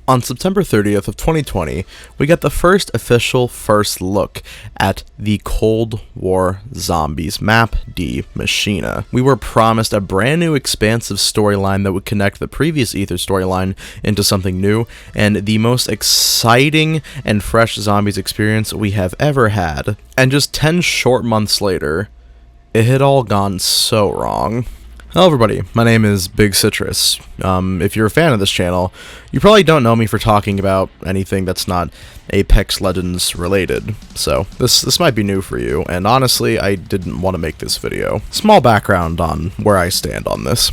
On September 30th of 2020, we got the first official look at the Cold War Zombies map, Die Maschine. We were promised a brand new expansive storyline that would connect the previous Ether storyline into something new, and the most exciting and fresh Zombies experience we have ever had. And just 10 short months later, it had all gone so wrong. Hello everybody, my name is Big Citrus. If you're a fan of this channel, you probably don't know me for talking about anything that's not Apex Legends related, so this might be new for you, and honestly, I didn't want to make this video. Small background on where I stand on this.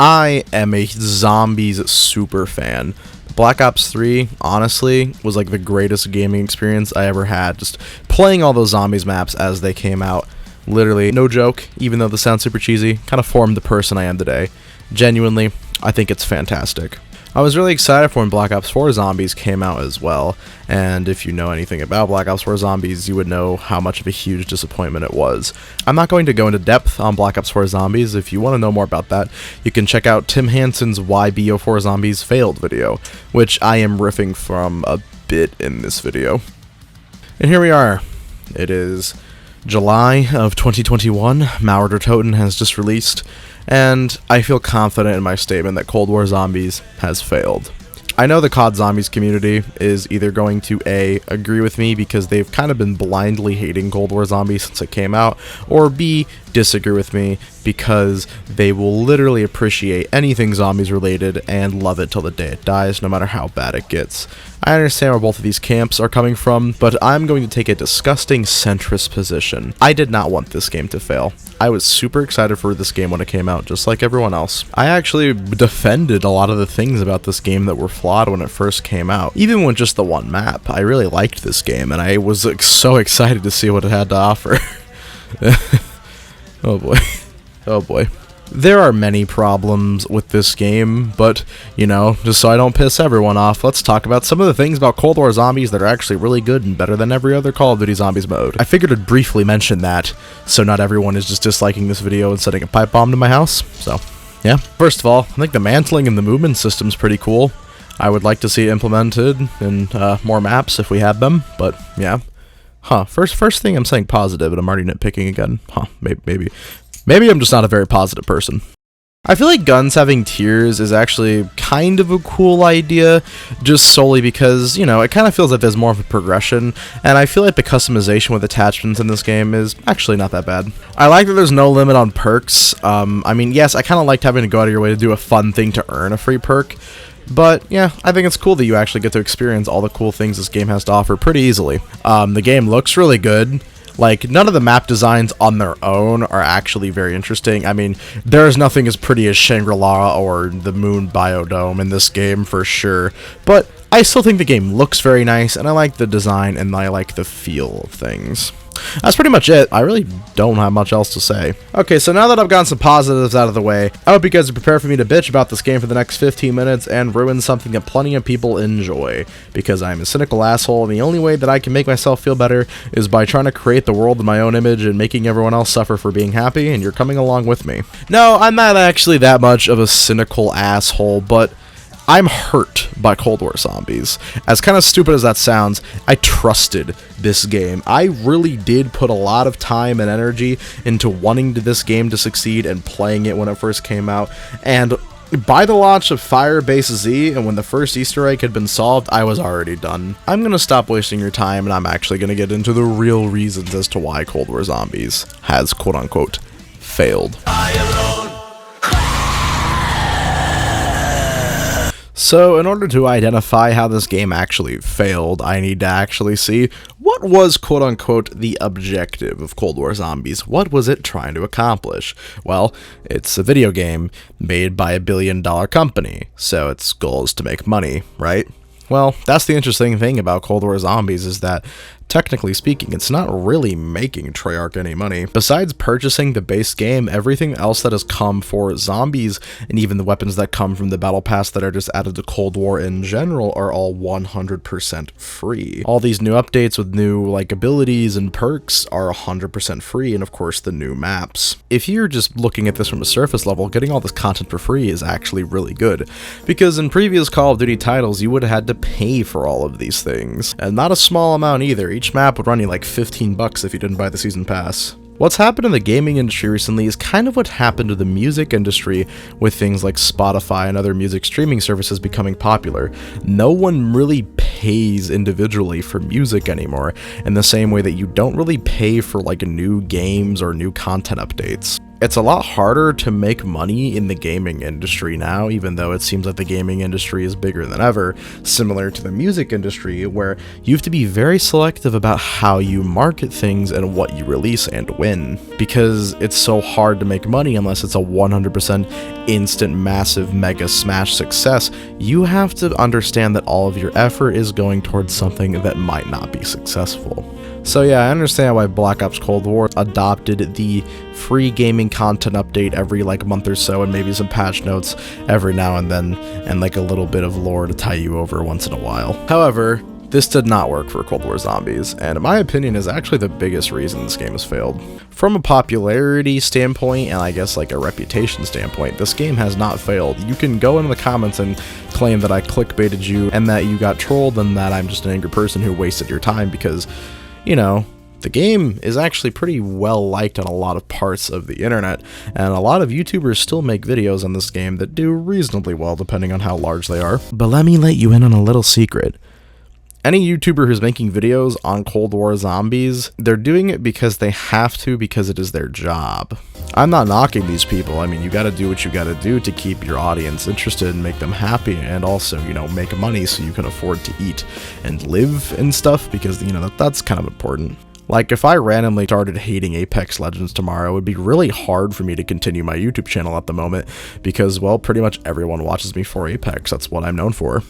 I am a Zombies super fan. Black Ops 3, honestly, was like the greatest gaming experience I ever had, just playing all those Zombies maps as they came out. Literally, no joke, even though this sounds super cheesy, kind of formed the person I am today. Genuinely, I think it's fantastic. I was really excited for when Black Ops 4 Zombies came out as well, and if you know anything about Black Ops 4 Zombies, you would know how much of a huge disappointment it was. I'm not going to go into depth on Black Ops 4 Zombies. If you want to know more about that, you can check out Tim Hansen's Why BO4 Zombies Failed video, which I am riffing from a bit in this video. And here we are. It is July of 2021, Malware Toten has just released, and I feel confident in my statement that Cold War Zombies has failed. I know the COD Zombies community is either going to A, agree with me because they've kind of been blindly hating Cold War Zombies since it came out, or B, disagree with me because they will literally appreciate anything zombies related and love it till the day it dies, no matter how bad it gets. I understand where both of these camps are coming from, but I'm going to take a disgusting centrist position. I did not want this game to fail. I was super excited for this game when it came out, just like everyone else. I actually defended a lot of the things about this game that were flawed when it first came out. Even with just the one map, I really liked this game, and I was so excited to see what it had to offer. Oh boy. Oh boy. There are many problems with this game, but, you know, just so I don't piss everyone off, let's talk about some of the things about Cold War Zombies that are actually really good and better than every other Call of Duty Zombies mode. I figured I'd briefly mention that, so not everyone is just disliking this video and setting a pipe bomb to my house, so, yeah. First of all, I think the mantling and the movement system's pretty cool. I would like to see it implemented in more maps if we had them, but, yeah. Huh, first thing I'm saying positive, and I'm already nitpicking again. Huh, maybe I'm just not a very positive person. I feel like guns having tiers is actually kind of a cool idea, just solely because, you know, it kind of feels like there's more of a progression, and I feel like the customization with attachments in this game is actually not that bad. I like that there's no limit on perks. I mean, yes, I kind of liked having to go out of your way to do a fun thing to earn a free perk, but yeah, I think it's cool that you actually get to experience all the cool things this game has to offer pretty easily. The game looks really good. Like, none of the map designs on their own are actually very interesting. I mean, there's nothing as pretty as Shangri-La or the Moon Biodome in this game for sure, but I still think the game looks very nice, and I like the design, and I like the feel of things. That's pretty much it. I really don't have much else to say. Okay, so now that I've gotten some positives out of the way, I hope you guys are prepared for me to bitch about this game for the next 15 minutes and ruin something that plenty of people enjoy. Because I'm a cynical asshole, and the only way that I can make myself feel better is by trying to create the world in my own image and making everyone else suffer for being happy, and you're coming along with me. No, I'm not actually that much of a cynical asshole, but I'm hurt by Cold War Zombies. As kind of stupid as that sounds, I trusted this game. I really did put a lot of time and energy into wanting this game to succeed and playing it when it first came out, and by the launch of Firebase Z, and when the first Easter egg had been solved, I was already done. I'm gonna stop wasting your time, and I'm actually gonna get into the real reasons as to why Cold War Zombies has quote-unquote failed. So, in order to identify how this game actually failed, I need to actually see what was quote-unquote the objective of Cold War Zombies. What was it trying to accomplish? Well, it's a video game made by $1 billion company, so its goal is to make money, right? Well, that's the interesting thing about Cold War Zombies, is that technically speaking, it's not really making Treyarch any money. Besides purchasing the base game, everything else that has come for zombies, and even the weapons that come from the battle pass that are just added to Cold War in general, are all 100% free. All these new updates with new like abilities and perks are 100% free, and of course the new maps. If you're just looking at this from a surface level, getting all this content for free is actually really good, because in previous Call of Duty titles you would have had to pay for all of these things, and not a small amount either. Each map would run you like 15 bucks if you didn't buy the season pass. What's happened in the gaming industry recently is kind of what happened to the music industry with things like Spotify and other music streaming services becoming popular. No one really pays individually for music anymore, in the same way that you don't really pay for like new games or new content updates. It's a lot harder to make money in the gaming industry now, even though it seems like the gaming industry is bigger than ever, similar to the music industry, where you have to be very selective about how you market things and what you release and when, because it's so hard to make money unless it's a 100% instant, massive, mega smash success. You have to understand that all of your effort is going towards something that might not be successful. So yeah, I understand why Black Ops Cold War adopted the free gaming content update every like month or so, and maybe some patch notes every now and then, and like a little bit of lore to tie you over once in a while. However, this did not work for Cold War Zombies, and in my opinion is actually the biggest reason this game has failed. From a popularity standpoint, and I guess like a reputation standpoint, this game has not failed. You can go into the comments and claim that I clickbaited you, and that you got trolled, and that I'm just an angry person who wasted your time, because you know, the game is actually pretty well liked on a lot of parts of the internet, and a lot of YouTubers still make videos on this game that do reasonably well depending on how large they are. But let me let you in on a little secret. Any YouTuber who's making videos on Cold War Zombies, they're doing it because they have to, because it is their job. I'm not knocking these people. I mean, you gotta do what you gotta do to keep your audience interested and make them happy, and also, you know, make money so you can afford to eat and live and stuff, because, you know, that's kind of important. Like, if I randomly started hating Apex Legends tomorrow, it would be really hard for me to continue my YouTube channel at the moment, because, well, pretty much everyone watches me for Apex. That's what I'm known for.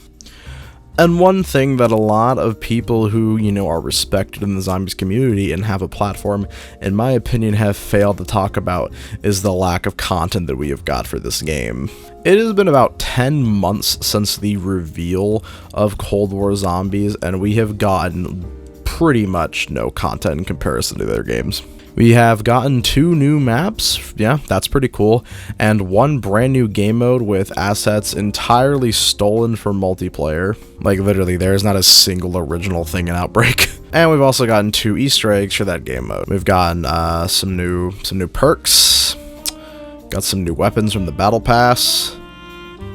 And one thing that a lot of people who, you know, are respected in the zombies community and have a platform, in my opinion, have failed to talk about is the lack of content that we have got for this game. It has been about 10 months since the reveal of Cold War Zombies, and we have gotten pretty much no content in comparison to their games. We have gotten 2 new maps, yeah, that's pretty cool, and 1 brand new game mode with assets entirely stolen from multiplayer. Like, literally, there's not a single original thing in Outbreak. And we've also gotten 2 Easter eggs for that game mode. We've gotten some new perks, got some new weapons from the battle pass,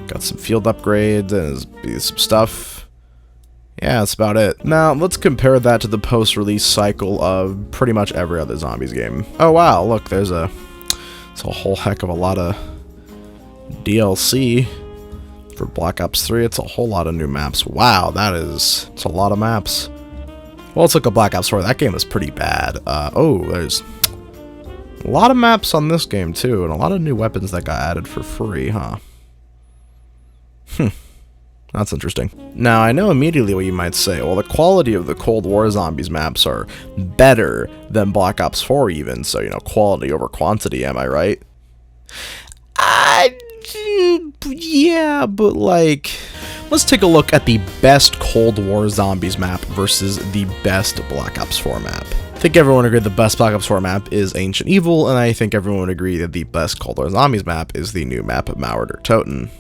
got some field upgrades and some stuff. Yeah, that's about it. Now, let's compare that to the post-release cycle of pretty much every other Zombies game. Oh wow, look, it's a whole heck of a lot of DLC for Black Ops 3. It's a whole lot of new maps. Wow, it's a lot of maps. Well, let's look at Black Ops 4. That game was pretty bad. Oh, there's a lot of maps on this game too, and a lot of new weapons that got added for free, huh? That's interesting. Now, I know immediately what you might say. Well, the quality of the Cold War Zombies maps are better than Black Ops 4 even, so, you know, quality over quantity, am I right? Yeah, but like, let's take a look at the best Cold War Zombies map versus the best Black Ops 4 map. I think everyone would agree the best Black Ops 4 map is Ancient Evil, and I think everyone would agree that the best Cold War Zombies map is the new map of Mauer Toten.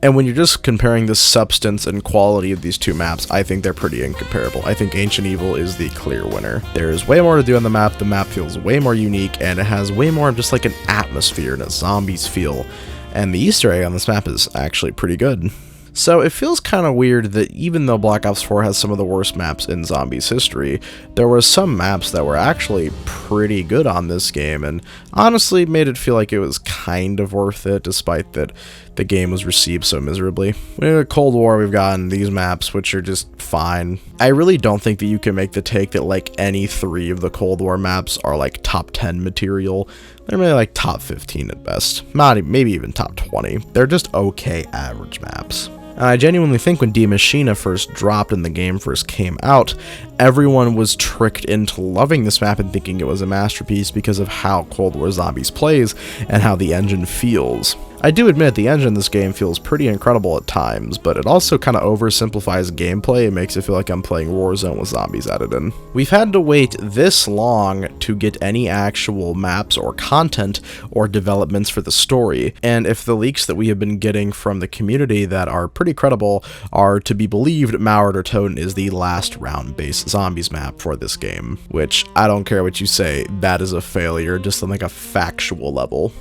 And when you're just comparing the substance and quality of these 2 maps, I think they're pretty incomparable. I think Ancient Evil is the clear winner. There's way more to do on the map feels way more unique, and it has way more of just like an atmosphere and a zombies feel. And the Easter egg on this map is actually pretty good. So it feels kind of weird that even though Black Ops 4 has some of the worst maps in Zombies history, there were some maps that were actually pretty good on this game, and honestly made it feel like it was kind of worth it, despite that the game was received so miserably. In Cold War, we've gotten these maps, which are just fine. I really don't think that you can make the take that like any 3 of the Cold War maps are like top 10 material. They're maybe like top 15 at best, maybe even top 20. They're just okay average maps. And I genuinely think when Die Maschine first dropped and the game first came out, everyone was tricked into loving this map and thinking it was a masterpiece because of how Cold War Zombies plays and how the engine feels. I do admit the engine in this game feels pretty incredible at times, but it also kind of oversimplifies gameplay and makes it feel like I'm playing Warzone with zombies added in. We've had to wait this long to get any actual maps or content or developments for the story, and if the leaks that we have been getting from the community that are pretty credible are to be believed, Mauer or Toten is the last round-based zombies map for this game, which I don't care what you say, that is a failure just on like a factual level.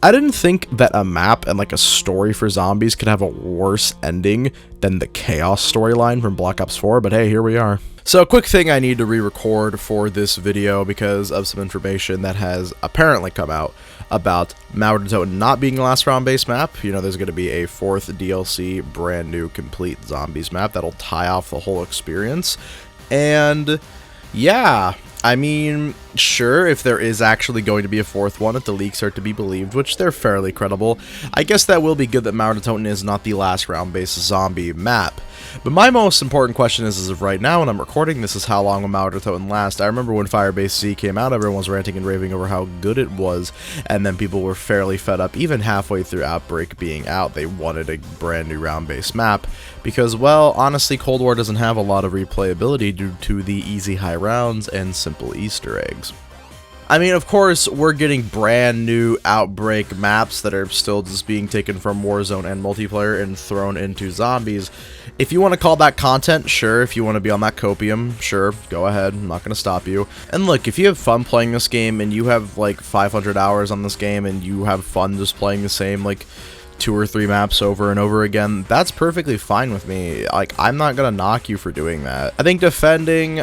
I didn't think that a map and like a story for zombies could have a worse ending than the Chaos storyline from Black Ops 4, but hey, here we are. So a quick thing I need to re-record for this video because of some information that has apparently come out about Mauer Toten not being a last round based map. You know, there's going to be a 4th DLC, brand new, complete zombies map that'll tie off the whole experience. And yeah, I mean, sure, if there is actually going to be a 4th one, if the leaks are to be believed, which they're fairly credible, I guess that will be good that Mauer Toten is not the last round-based zombie map. But my most important question is, as of right now when I'm recording this, is how long will Mauer Toten last? I remember when Firebase Z came out, everyone was ranting and raving over how good it was, and then people were fairly fed up. Even halfway through Outbreak being out, they wanted a brand new round-based map, because, well, honestly, Cold War doesn't have a lot of replayability due to the easy high rounds and simple Easter eggs. I mean, of course, we're getting brand new Outbreak maps that are still just being taken from Warzone and multiplayer and thrown into zombies. If you want to call that content, sure. If you want to be on that copium, sure, go ahead. I'm not going to stop you. And look, if you have fun playing this game and you have like 500 hours on this game and you have fun just playing the same like 2 or 3 maps over and over again, that's perfectly fine with me. Like, I'm not going to knock you for doing that. I think defending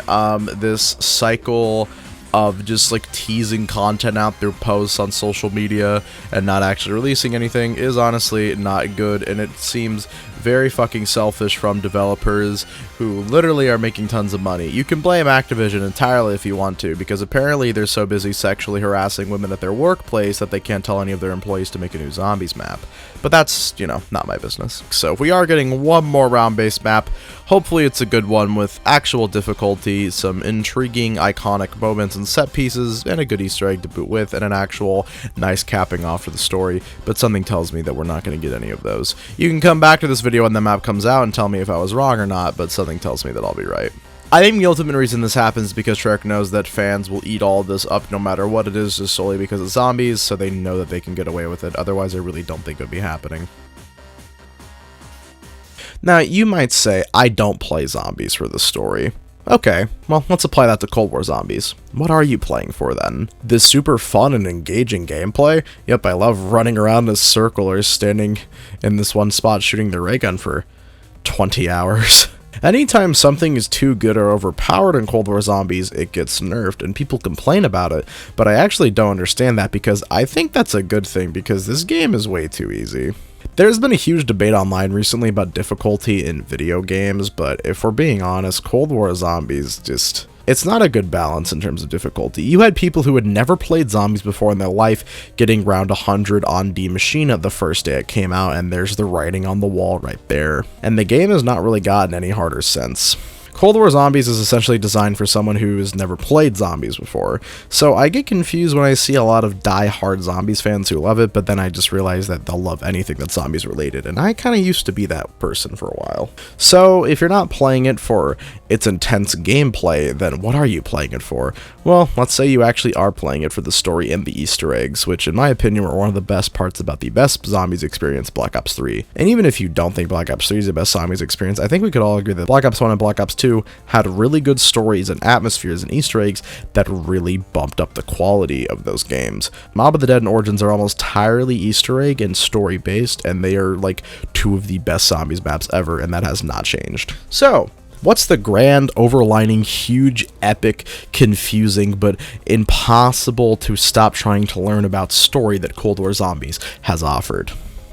this cycle of just like teasing content out through posts on social media and not actually releasing anything is honestly not good, and it seems very fucking selfish from developers who literally are making tons of money. You can blame Activision entirely if you want to, because apparently they're so busy sexually harassing women at their workplace that they can't tell any of their employees to make a new zombies map. But that's, you know, not my business. So if we are getting one more round-based map, hopefully it's a good one with actual difficulty, some intriguing, iconic moments and set pieces, and a good Easter egg to boot with, and an actual nice capping off for the story. But something tells me that we're not going to get any of those. You can come back to this video when the map comes out and tell me if I was wrong or not, but something tells me that I'll be right. I think the ultimate reason this happens is because Treyarch knows that fans will eat all of this up no matter what it is, just solely because of zombies, so they know that they can get away with it. Otherwise, I really don't think it would be happening. Now, you might say, I don't play zombies for the story. Okay, well, let's apply that to Cold War Zombies. What are you playing for, then? This super fun and engaging gameplay? Yep, I love running around in a circle or standing in this one spot shooting the ray gun for 20 hours. Anytime something is too good or overpowered in Cold War Zombies, it gets nerfed, and people complain about it, but I actually don't understand that because I think that's a good thing because this game is way too easy. There's been a huge debate online recently about difficulty in video games, but if we're being honest, Cold War Zombies just... it's not a good balance in terms of difficulty. You had people who had never played zombies before in their life getting round 100 on Die Maschine the first day it came out, and there's the writing on the wall right there. And the game has not really gotten any harder since. Cold War Zombies is essentially designed for someone who has never played zombies before, so I get confused when I see a lot of die-hard zombies fans who love it, but then I just realize that they'll love anything that's zombies related, and I kind of used to be that person for a while. So if you're not playing it for its intense gameplay, then what are you playing it for? Well, let's say you actually are playing it for the story and the Easter eggs, which in my opinion were one of the best parts about the best zombies experience, Black Ops 3. And even if you don't think Black Ops 3 is the best zombies experience, I think we could all agree that Black Ops 1 and Black Ops 2 had really good stories and atmospheres and Easter eggs that really bumped up the quality of those games. Mob of the Dead and Origins are almost entirely Easter egg and story based, and they are like 2 of the best zombies maps ever, and that has not changed. So, what's the grand, overlining, huge, epic, confusing, but impossible to stop trying to learn about story that Cold War Zombies has offered?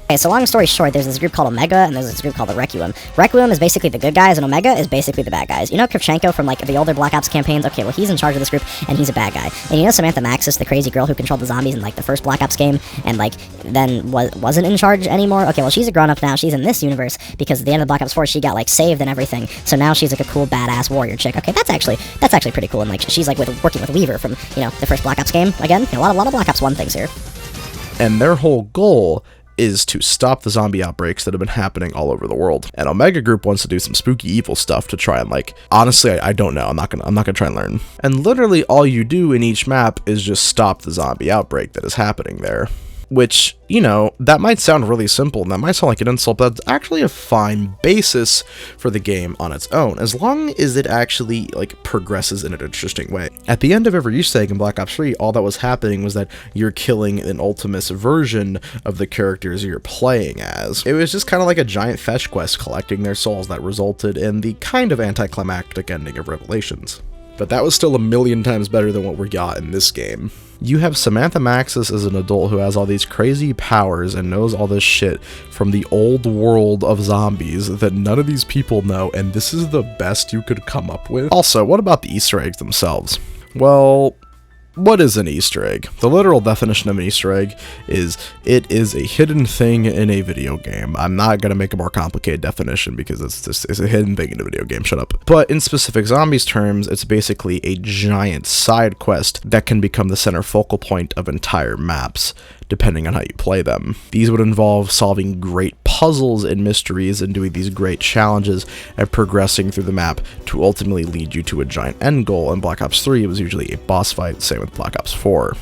Okay, so long story short, there's this group called Omega, and there's this group called the Requiem. Requiem is basically the good guys, and Omega is basically the bad guys. You know Kravchenko from, like, the older Black Ops campaigns? Okay, well, he's in charge of this group, and he's a bad guy. And you know Samantha Maxis, the crazy girl who controlled the zombies in, like, the first Black Ops game, and, like, then wasn't in charge anymore? Okay, well, she's a grown-up now. She's in this universe, because at the end of Black Ops 4, she got, like, saved and everything. So now she's, like, a cool, badass warrior chick. Okay, that's actually pretty cool, and, like, she's, like, working with Weaver from, you know, the first Black Ops game. Again, a lot of Black Ops 1 things here. And their whole goal is to stop the zombie outbreaks that have been happening all over the world. And Omega Group wants to do some spooky evil stuff to try and, like, honestly, I don't know. I'm not gonna try and learn. And literally all you do in each map is just stop the zombie outbreak that is happening there. Which, you know, that might sound really simple, and that might sound like an insult, but it's actually a fine basis for the game on its own, as long as it actually, like, progresses in an interesting way. At the end of every Easter egg in Black Ops 3, all that was happening was that you're killing an Ultimus version of the characters you're playing as. It was just kind of like a giant fetch quest collecting their souls that resulted in the kind of anticlimactic ending of Revelations. But that was still a million times better than what we got in this game. You have Samantha Maxis as an adult who has all these crazy powers and knows all this shit from the old world of zombies that none of these people know, and this is the best you could come up with. Also, what about the Easter eggs themselves? Well, what is an Easter egg? The literal definition of an Easter egg is it is a hidden thing in a video game. I'm not going to make a more complicated definition because it's a hidden thing in a video game, shut up. But in specific zombies terms, it's basically a giant side quest that can become the center focal point of entire maps, depending on how you play them. These would involve solving great puzzles and mysteries and doing these great challenges and progressing through the map to ultimately lead you to a giant end goal. In Black Ops 3, it was usually a boss fight, same with Black Ops 4.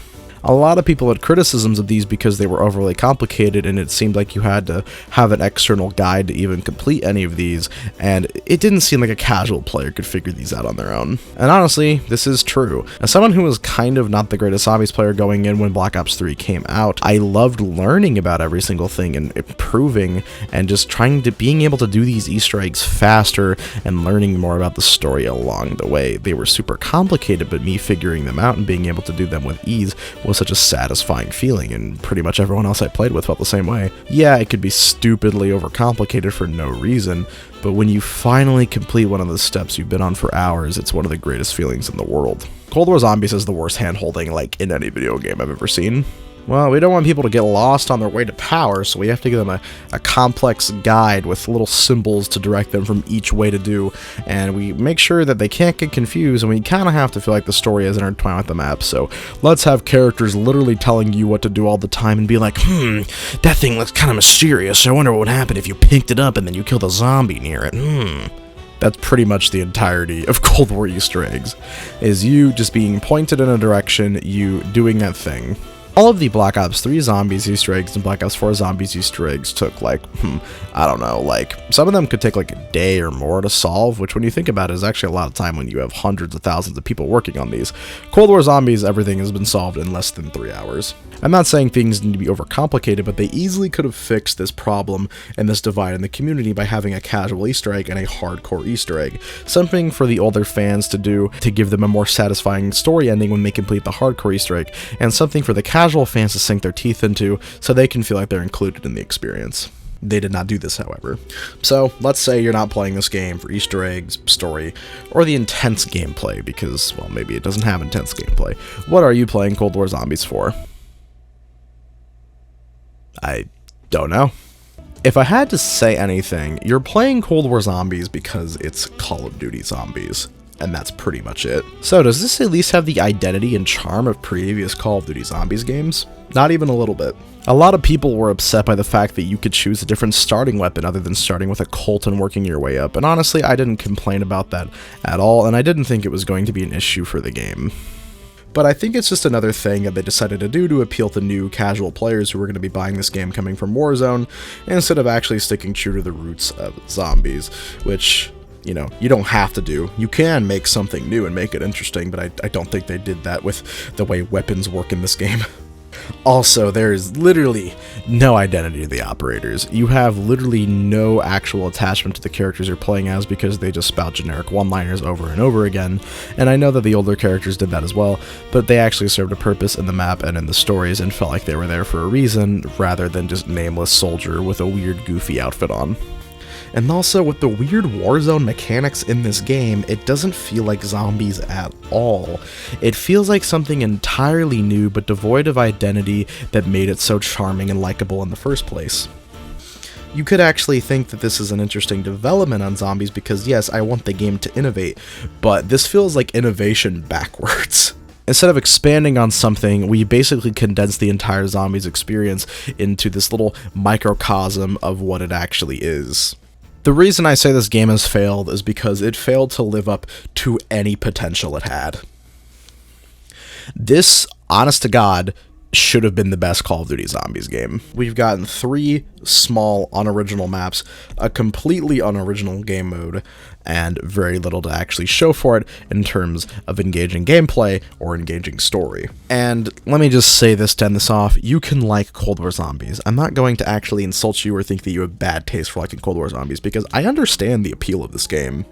A lot of people had criticisms of these because they were overly complicated and it seemed like you had to have an external guide to even complete any of these, and it didn't seem like a casual player could figure these out on their own. And honestly, this is true. As someone who was kind of not the greatest zombies player going in when Black Ops 3 came out, I loved learning about every single thing and improving and just being able to do these Easter eggs faster and learning more about the story along the way. They were super complicated, but me figuring them out and being able to do them with ease was such a satisfying feeling, and pretty much everyone else I played with felt the same way. Yeah, it could be stupidly overcomplicated for no reason, but when you finally complete one of the steps you've been on for hours, it's one of the greatest feelings in the world. Cold War Zombies is the worst hand-holding, like, in any video game I've ever seen. Well, we don't want people to get lost on their way to power, so we have to give them a complex guide with little symbols to direct them from each way to do, and we make sure that they can't get confused, and we kind of have to feel like the story is intertwined with the map, so let's have characters literally telling you what to do all the time and be like, that thing looks kind of mysterious, I wonder what would happen if you picked it up and then you killed a zombie near it, That's pretty much the entirety of Cold War Easter eggs, is you just being pointed in a direction, you doing that thing. All of the Black Ops 3 Zombies Easter eggs and Black Ops 4 Zombies Easter eggs took, like, I don't know, like, some of them could take, like, a day or more to solve, which when you think about it is actually a lot of time when you have hundreds of thousands of people working on these. Cold War Zombies, everything has been solved in less than 3 hours. I'm not saying things need to be overcomplicated, but they easily could have fixed this problem and this divide in the community by having a casual Easter egg and a hardcore Easter egg. Something for the older fans to do to give them a more satisfying story ending when they complete the hardcore Easter egg, and something for the casual fans to sink their teeth into so they can feel like they're included in the experience. They did not do this, however. So, let's say you're not playing this game for Easter eggs, story, or the intense gameplay, because, well, maybe it doesn't have intense gameplay. What are you playing Cold War Zombies for? I don't know. If I had to say anything, you're playing Cold War Zombies because it's Call of Duty Zombies, and that's pretty much it. So does this at least have the identity and charm of previous Call of Duty Zombies games? Not even a little bit. A lot of people were upset by the fact that you could choose a different starting weapon other than starting with a Colt and working your way up, and honestly, I didn't complain about that at all, and I didn't think it was going to be an issue for the game. But I think it's just another thing that they decided to do to appeal to new casual players who were going to be buying this game coming from Warzone, instead of actually sticking true to the roots of zombies, which, you know, you don't have to do. You can make something new and make it interesting, but I don't think they did that with the way weapons work in this game. Also, there is literally no identity to the operators. You have literally no actual attachment to the characters you're playing as because they just spout generic one-liners over and over again, and I know that the older characters did that as well, but they actually served a purpose in the map and in the stories and felt like they were there for a reason, rather than just nameless soldier with a weird goofy outfit on. And also, with the weird Warzone mechanics in this game, it doesn't feel like zombies at all. It feels like something entirely new but devoid of identity that made it so charming and likable in the first place. You could actually think that this is an interesting development on zombies because yes, I want the game to innovate, but this feels like innovation backwards. Instead of expanding on something, we basically condensed the entire zombies experience into this little microcosm of what it actually is. The reason I say this game has failed is because it failed to live up to any potential it had. This, honest to God, should have been the best Call of Duty Zombies game. We've gotten 3 small, unoriginal maps, a completely unoriginal game mode, and very little to actually show for it in terms of engaging gameplay or engaging story. And let me just say this to end this off, you can like Cold War Zombies. I'm not going to actually insult you or think that you have bad taste for liking Cold War Zombies, because I understand the appeal of this game.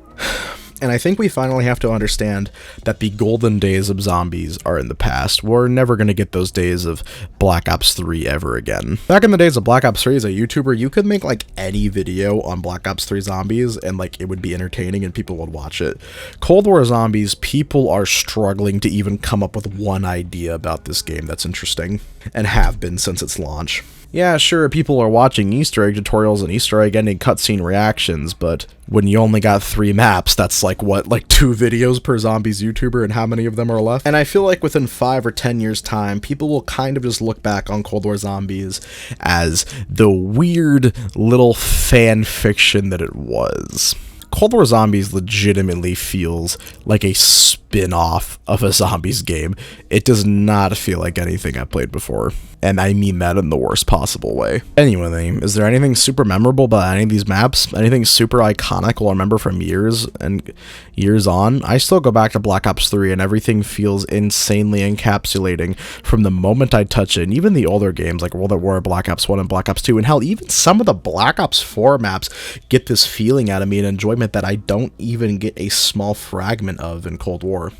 And I think we finally have to understand that the golden days of zombies are in the past. We're never going to get those days of Black Ops 3 ever again. Back in the days of Black Ops 3 as a YouTuber, you could make like any video on Black Ops 3 zombies and like it would be entertaining and people would watch it. Cold War Zombies, people are struggling to even come up with one idea about this game that's interesting, and have been since its launch. Yeah, sure, people are watching Easter egg tutorials and Easter egg ending cutscene reactions, but when you only got 3 maps, that's like, what, like 2 videos per zombies YouTuber, and how many of them are left? And I feel like within 5 or 10 years' time, people will kind of just look back on Cold War Zombies as the weird little fan fiction that it was. Cold War Zombies legitimately feels like a spin-off of a zombies game. It does not feel like anything I've played before, and I mean that in the worst possible way. Anyway, is there anything super memorable about any of these maps? Anything super iconic we'll remember from years and years on? I still go back to Black Ops 3 and everything feels insanely encapsulating from the moment I touch it, and even the older games like World at War, Black Ops 1, and Black Ops 2, and hell, even some of the Black Ops 4 maps get this feeling out of me and enjoyment that I don't even get a small fragment of in Cold War.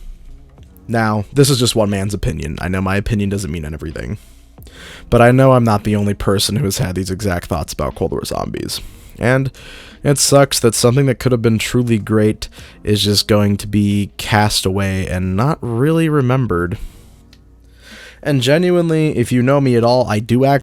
Now, this is just one man's opinion. I know my opinion doesn't mean everything, but I know I'm not the only person who has had these exact thoughts about Cold War Zombies. And it sucks that something that could have been truly great is just going to be cast away and not really remembered. And genuinely, if you know me at all, I do